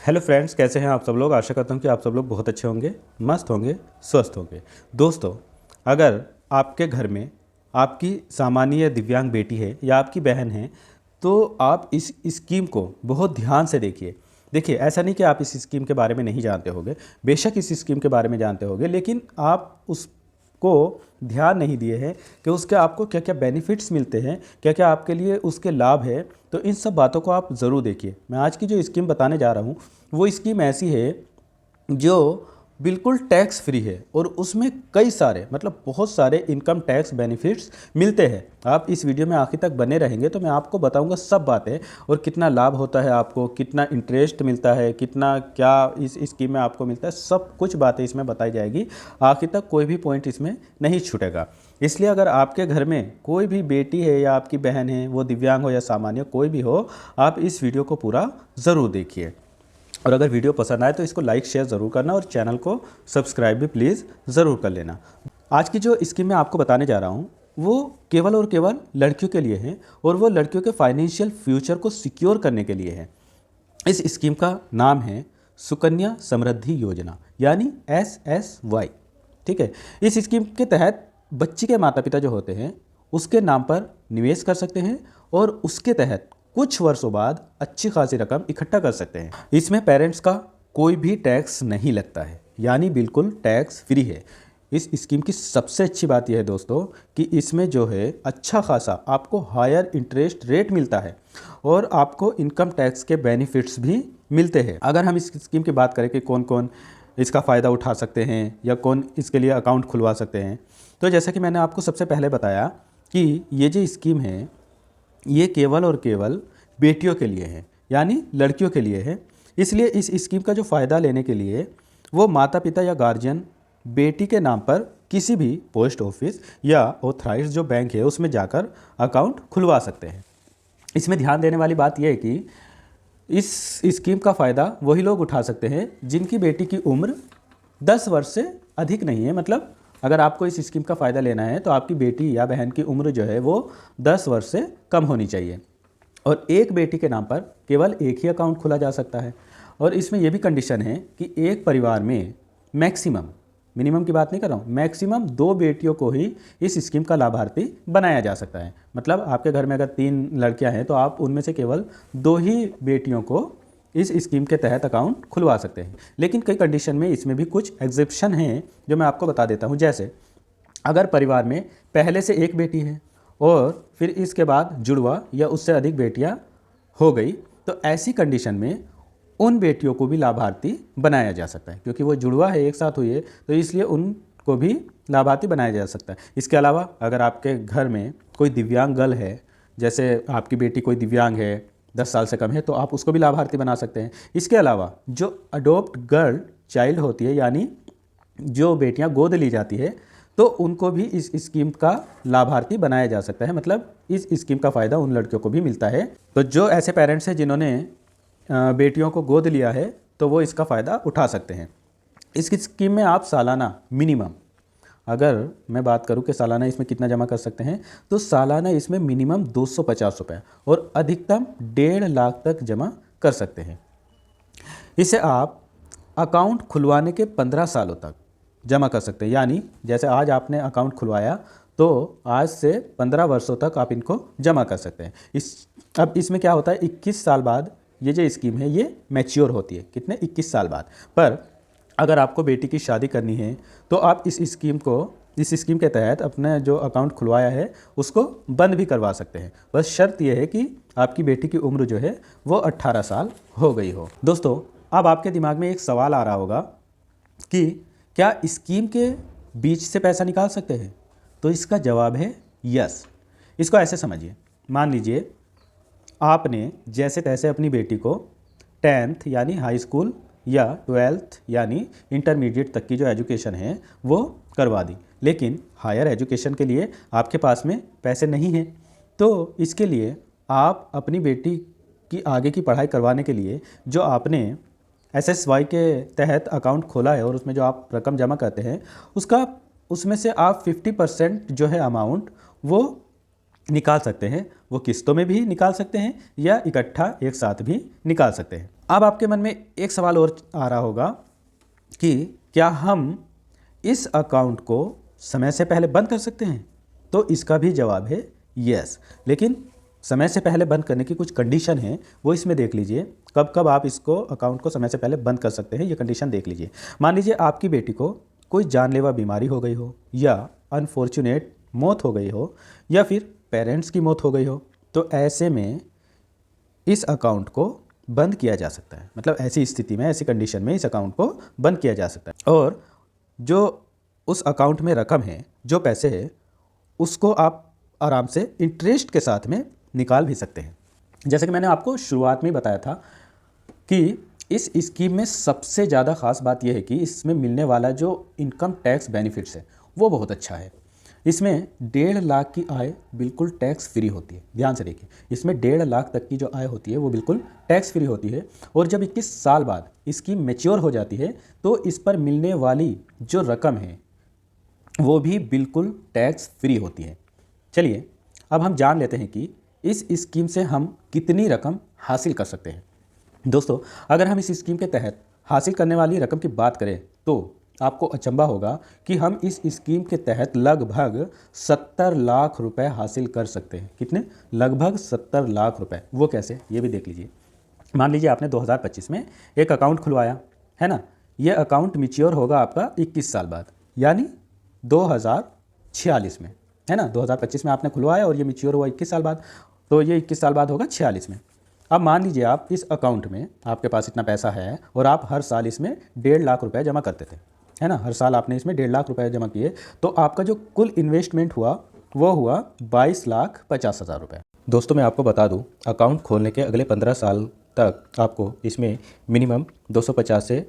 Hello friends, कैसे हैं आप सब लोग। आशा करता हूं कि आप सब लोग बहुत अच्छे होंगे, मस्त होंगे, स्वस्थ होंगे। दोस्तों, अगर आपके घर में आपकी सामान्य या दिव्यांग बेटी है या आपकी बहन है तो आप इस स्कीम को बहुत ध्यान से देखिए। देखिए, ऐसा नहीं कि आप इस स्कीम के बारे में नहीं जानते होंगे, बेशक इस स्कीम के बारे में जानते होंगे, लेकिन आप उसको ध्यान नहीं दिए हैं कि उसके आपको क्या क्या बेनिफिट्स मिलते हैं, क्या क्या आपके लिए उसके लाभ है। तो इन सब बातों को आप ज़रूर देखिए। मैं आज की जो स्कीम बताने जा रहा हूँ वो स्कीम ऐसी है जो बिल्कुल टैक्स फ्री है और उसमें कई सारे बहुत सारे इनकम टैक्स बेनिफिट्स मिलते हैं। आप इस वीडियो में आखिर तक बने रहेंगे तो मैं आपको बताऊंगा सब बातें, और कितना लाभ होता है आपको, कितना इंटरेस्ट मिलता है, कितना क्या इस स्कीम में आपको मिलता है, सब कुछ बातें इसमें बताई जाएगी। आखिर तक कोई भी पॉइंट इसमें नहीं छूटेगा। इसलिए अगर आपके घर में कोई भी बेटी है या आपकी बहन है, वो दिव्यांग हो या सामान्य कोई भी हो, आप इस वीडियो को पूरा ज़रूर देखिए। और अगर वीडियो पसंद आए तो इसको लाइक शेयर ज़रूर करना और चैनल को सब्सक्राइब भी प्लीज़ ज़रूर कर लेना। आज की जो स्कीम मैं आपको बताने जा रहा हूँ वो केवल और केवल लड़कियों के लिए है, और वो लड़कियों के फाइनेंशियल फ्यूचर को सिक्योर करने के लिए है। इस स्कीम का नाम है सुकन्या समृद्धि योजना, यानी SSY। ठीक है। इस स्कीम के तहत बच्ची के माता पिता जो होते हैं उसके नाम पर निवेश कर सकते हैं और उसके तहत कुछ वर्षों बाद अच्छी खासी रकम इकट्ठा कर सकते हैं। इसमें पेरेंट्स का कोई भी टैक्स नहीं लगता है, यानी बिल्कुल टैक्स फ्री है। इस स्कीम की सबसे अच्छी बात यह है दोस्तों कि इसमें जो है अच्छा खासा आपको हायर इंटरेस्ट रेट मिलता है और आपको इनकम टैक्स के बेनिफिट्स भी मिलते हैं। अगर हम इस स्कीम की बात करें कि कौन कौन इसका फ़ायदा उठा सकते हैं या कौन इसके लिए अकाउंट खुलवा सकते हैं, तो जैसा कि मैंने आपको सबसे पहले बताया कि ये जो स्कीम है ये केवल और केवल बेटियों के लिए है, यानी लड़कियों के लिए है। इसलिए इस स्कीम का जो फ़ायदा लेने के लिए वो माता पिता या गार्जियन बेटी के नाम पर किसी भी पोस्ट ऑफिस या ऑथराइज्ड जो बैंक है उसमें जाकर अकाउंट खुलवा सकते हैं। इसमें ध्यान देने वाली बात यह है कि इस स्कीम का फ़ायदा वही लोग उठा सकते हैं जिनकी बेटी की उम्र 10 वर्ष से अधिक नहीं है। मतलब अगर आपको इस स्कीम का फ़ायदा लेना है तो आपकी बेटी या बहन की उम्र जो है वो 10 वर्ष से कम होनी चाहिए, और एक बेटी के नाम पर केवल एक ही अकाउंट खोला जा सकता है। और इसमें यह भी कंडीशन है कि एक परिवार में मैक्सिमम, मिनिमम की बात नहीं कर रहा हूँ, मैक्सिमम 2 बेटियों को ही इस स्कीम का लाभार्थी बनाया जा सकता है। मतलब आपके घर में अगर 3 लड़कियां हैं तो आप उनमें से केवल 2 ही बेटियों को इस स्कीम के तहत अकाउंट खुलवा सकते हैं। लेकिन कई कंडीशन में इसमें भी कुछ एग्जेप्शन हैं जो मैं आपको बता देता हूँ। जैसे अगर परिवार में पहले से एक बेटी है और फिर इसके बाद जुड़वा या उससे अधिक बेटियाँ हो गई, तो ऐसी कंडीशन में उन बेटियों को भी लाभार्थी बनाया जा सकता है, क्योंकि वो जुड़वा है, एक साथ हुई है, तो इसलिए उनको भी लाभार्थी बनाया जा सकता है। इसके अलावा अगर आपके घर में कोई दिव्यांग गर्ल है, जैसे आपकी बेटी कोई दिव्यांग है, 10 साल से कम है, तो आप उसको भी लाभार्थी बना सकते हैं। इसके अलावा जो अडोप्ट गर्ल चाइल्ड होती है, यानी जो बेटियां गोद ली जाती है, तो उनको भी इस स्कीम का लाभार्थी बनाया जा सकता है। मतलब इस स्कीम का फ़ायदा उन लड़कियों को भी मिलता है। तो जो ऐसे पेरेंट्स हैं जिन्होंने बेटियों को गोद लिया है तो वो इसका फ़ायदा उठा सकते हैं। इस स्कीम में आप सालाना मिनिमम, अगर मैं बात करूं कि सालाना इसमें कितना जमा कर सकते हैं, तो सालाना इसमें मिनिमम 250 रुपये और अधिकतम 1.5 लाख तक जमा कर सकते हैं। इसे आप अकाउंट खुलवाने के 15 सालों तक जमा कर सकते हैं। यानी जैसे आज आपने अकाउंट खुलवाया तो आज से 15 वर्षों तक आप इनको जमा कर सकते हैं। अब इसमें क्या होता है, 21 साल बाद ये जो स्कीम है ये मैच्योर होती है। कितने? 21 साल बाद। पर अगर आपको बेटी की शादी करनी है तो आप इस स्कीम के तहत अपने जो अकाउंट खुलवाया है उसको बंद भी करवा सकते हैं। बस शर्त यह है कि आपकी बेटी की उम्र जो है वो 18 साल हो गई हो। दोस्तों, अब आपके दिमाग में एक सवाल आ रहा होगा कि क्या स्कीम के बीच से पैसा निकाल सकते हैं? तो इसका जवाब है यस। इसको ऐसे समझिए, मान लीजिए आपने जैसे तैसे अपनी बेटी को 10th यानी हाई स्कूल या 12th यानी इंटरमीडिएट तक की जो एजुकेशन है वो करवा दी, लेकिन हायर एजुकेशन के लिए आपके पास में पैसे नहीं हैं। तो इसके लिए आप अपनी बेटी की आगे की पढ़ाई करवाने के लिए जो आपने SSY के तहत अकाउंट खोला है और उसमें जो आप रकम जमा करते हैं उसमें से आप 50% जो है अमाउंट वो निकाल सकते हैं। वो किस्तों में भी निकाल सकते हैं या इकट्ठा एक साथ भी निकाल सकते हैं। अब आपके मन में एक सवाल और आ रहा होगा कि क्या हम इस अकाउंट को समय से पहले बंद कर सकते हैं? तो इसका भी जवाब है यस, लेकिन समय से पहले बंद करने की कुछ कंडीशन है, वो इसमें देख लीजिए। कब कब आप इसको अकाउंट को समय से पहले बंद कर सकते हैं, ये कंडीशन देख लीजिए। मान लीजिए आपकी बेटी को कोई जानलेवा बीमारी हो गई हो, या अनफॉर्चुनेट मौत हो गई हो, या फिर पेरेंट्स की मौत हो गई हो, तो ऐसे में इस अकाउंट को बंद किया जा सकता है। मतलब ऐसी स्थिति में, ऐसी कंडीशन में इस अकाउंट को बंद किया जा सकता है। और जो उस अकाउंट में रकम है, जो पैसे है, उसको आप आराम से इंटरेस्ट के साथ में निकाल भी सकते हैं। जैसे कि मैंने आपको शुरुआत में ही बताया था कि इस स्कीम में सबसे ज़्यादा ख़ास बात यह है कि इसमें मिलने वाला जो इनकम टैक्स बेनिफिट्स है वो बहुत अच्छा है। इसमें 1.5 लाख की आय बिल्कुल टैक्स फ्री होती है। ध्यान से देखिए, इसमें 1.5 लाख तक की जो आय होती है वो बिल्कुल टैक्स फ्री होती है। और जब 21 साल बाद स्कीम मैच्योर हो जाती है तो इस पर मिलने वाली जो रकम है वो भी बिल्कुल टैक्स फ्री होती है। चलिए अब हम जान लेते हैं कि इस स्कीम से हम कितनी रकम हासिल कर सकते हैं। दोस्तों, अगर हम इस स्कीम के तहत हासिल करने वाली रकम की बात करें तो आपको अचंभा होगा कि हम इस स्कीम के तहत लगभग 70 लाख रुपए हासिल कर सकते हैं। कितने? लगभग 70 लाख रुपए। वो कैसे, ये भी देख लीजिए। मान लीजिए आपने 2025 में एक अकाउंट खुलवाया है ना। ये अकाउंट मैच्योर होगा आपका 21 साल बाद, यानी 2046 में, है ना। 2025 में आपने खुलवाया और ये मैच्योर हुआ 21 साल बाद, तो ये 21 साल बाद होगा 46 में। अब मान लीजिए आप इस अकाउंट में, आपके पास इतना पैसा है और आप हर साल इसमें 1.5 लाख रुपए जमा करते थे, है ना। हर साल आपने इसमें 1.5 लाख रुपए जमा किए, तो आपका जो कुल इन्वेस्टमेंट हुआ वो हुआ 22,50,000 रुपये। दोस्तों, मैं आपको बता दूं, अकाउंट खोलने के अगले 15 साल तक आपको इसमें मिनिमम 250 से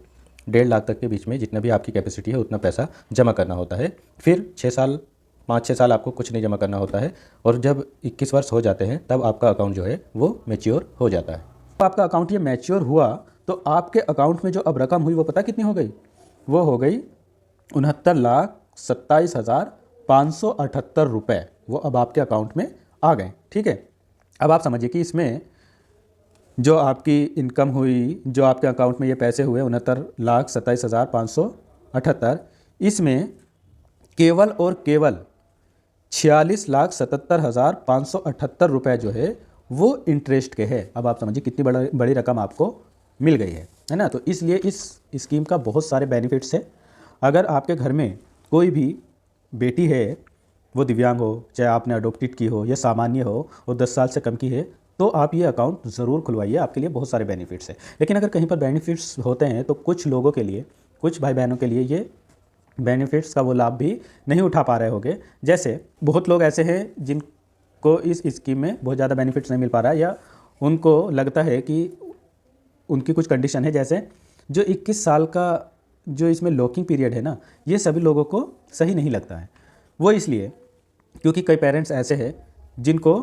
1.5 लाख तक के बीच में जितना भी आपकी कैपेसिटी है उतना पैसा जमा करना होता है। फिर 5-6 साल आपको कुछ नहीं जमा करना होता है, और जब 21 वर्ष हो जाते हैं तब आपका अकाउंट जो है वो मैच्योर हो जाता है। तो आपका अकाउंट ये मैच्योर हुआ तो आपके अकाउंट में जो अब रकम हुई वो पता कितनी हो गई? वो हो गई 69,27,578 रुपये। वो अब आपके अकाउंट में आ गए। ठीक है, अब आप समझिए कि इसमें जो आपकी इनकम हुई, जो आपके अकाउंट में ये पैसे हुए 69,27,578, इसमें केवल और केवल 46,77,578 रुपये जो है वो इंटरेस्ट के है। अब आप समझिए कितनी बड़ी रकम आपको मिल गई है ना। तो इसलिए इस स्कीम का बहुत सारे बेनिफिट्स है। अगर आपके घर में कोई भी बेटी है, वो दिव्यांग हो, चाहे आपने अडॉप्टेड की हो या सामान्य हो और 10 साल से कम की है, तो आप ये अकाउंट ज़रूर खुलवाइए, आपके लिए बहुत सारे बेनिफिट्स है। लेकिन अगर कहीं पर बेनिफिट्स होते हैं तो कुछ लोगों के लिए, कुछ भाई बहनों के लिए ये बेनिफिट्स का वो लाभ भी नहीं उठा पा रहे होंगे। जैसे बहुत लोग ऐसे हैं जिनको इस स्कीम में बहुत ज़्यादा बेनिफिट्स नहीं मिल पा रहा है, या उनको लगता है कि उनकी कुछ कंडीशन है। जैसे जो 21 साल का जो इसमें लॉकिंग पीरियड है ना, ये सभी लोगों को सही नहीं लगता है। वो इसलिए क्योंकि कई पेरेंट्स ऐसे हैं जिनको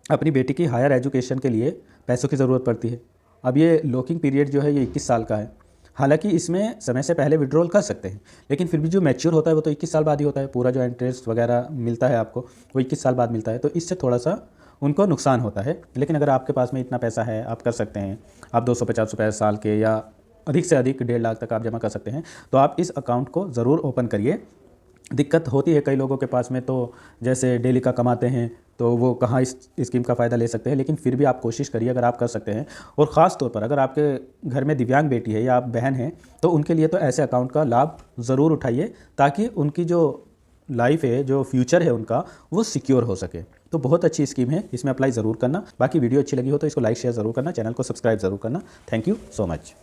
अपनी बेटी की हायर एजुकेशन के लिए पैसों की ज़रूरत पड़ती है। अब ये लॉकिंग पीरियड जो है ये 21 साल का है। हालांकि इसमें समय से पहले विड्रॉल कर सकते हैं, लेकिन फिर भी जो मैच्योर होता है वो तो 21 साल बाद ही होता है। पूरा जो इंटरेस्ट वगैरह मिलता है आपको वो 21 साल बाद मिलता है, तो इससे थोड़ा सा उनको नुकसान होता है। लेकिन अगर आपके पास में इतना पैसा है, आप कर सकते हैं, आप 250 रुपये साल के या अधिक से अधिक 1.5 लाख तक आप जमा कर सकते हैं, तो आप इस अकाउंट को ज़रूर ओपन करिए। दिक्कत होती है कई लोगों के पास में, तो जैसे डेली का कमाते हैं तो वो कहाँ इस स्कीम का फ़ायदा ले सकते हैं। लेकिन फिर भी आप कोशिश करिए अगर आप कर सकते हैं। और ख़ास तौर पर अगर आपके घर में दिव्यांग बेटी है या आप बहन हैं तो उनके लिए तो ऐसे अकाउंट का लाभ ज़रूर उठाइए, ताकि उनकी जो लाइफ है, जो फ्यूचर है उनका, वो सिक्योर हो सके। तो बहुत अच्छी स्कीम है, इसमें अप्लाई ज़रूर करना। बाकी वीडियो अच्छी लगी हो तो इसको लाइक शेयर ज़रूर करना, चैनल को सब्सक्राइब ज़रूर करना। Thank you so much.